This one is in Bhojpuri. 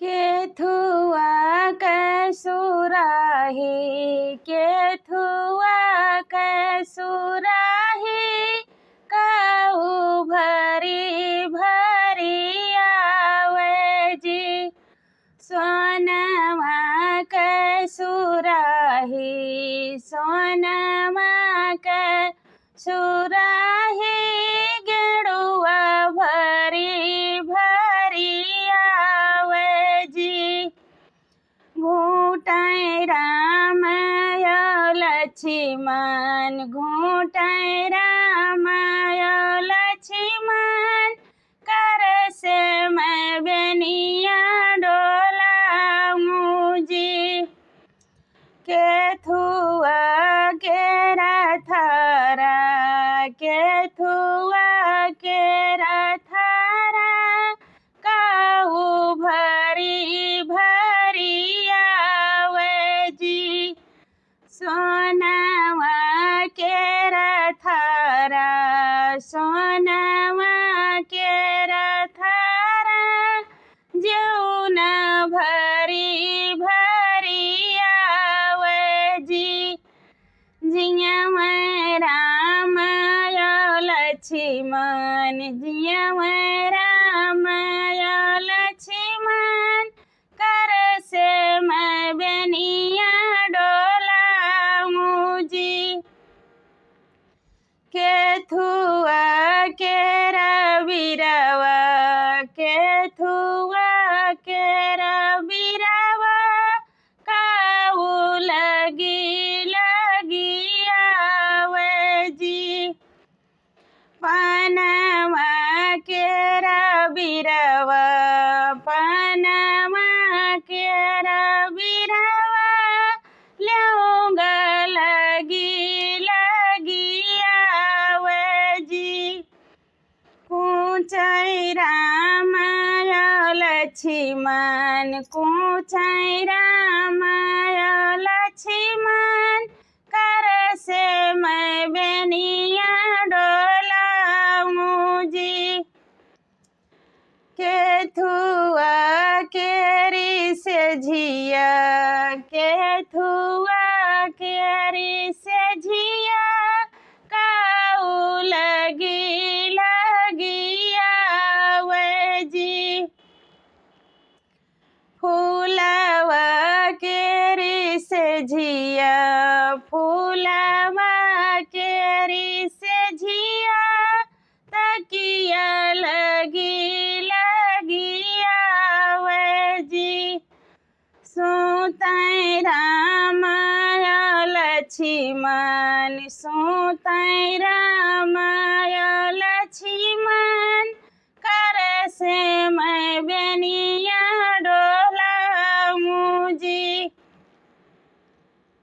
केथुआ कसुराही केथुआ कसुराही काऊ भरी भरी आवे जी सोनमा कसुराही सोनमा कसुराही गेड़ुआ भरी भरी आवे जी घूटाई राम लक्ष्मण घूटाई राम लक्ष्मण कर से मैं बेनिया डोला मुझी केथुआ केरा थारा केथुआ केरा थारा काऊ भरी भरी आवे जी सोनावा केरा थारा सोनावा केरा थारा जौन भरी भरी आवे जी जिया मैं राम लक्ष्मण जिया मैं राम लक्ष्मण कर से मैं बेनिया डोला मुझी केथुआ केरा बिरवा केथुआ केरा बिरवा काऊ लगी लगी आवे जी पनमा केरा बिरवा पनमा केरा बिरवा लौंगा लगी लगी आवे जी कुचाई राम लक्ष्मण कुचाई राम लक्ष्मण कर से मैं बेनिया डोला मुझी केथुआ केरी से झिया केथुआ केरी से झिया काऊ लगी लगी आवे जी फूलवा केरी से झिया फूलवा केरी से झिया तकिया लगी लगी आवे जी सुताई राम लक्ष्मण सुताई राम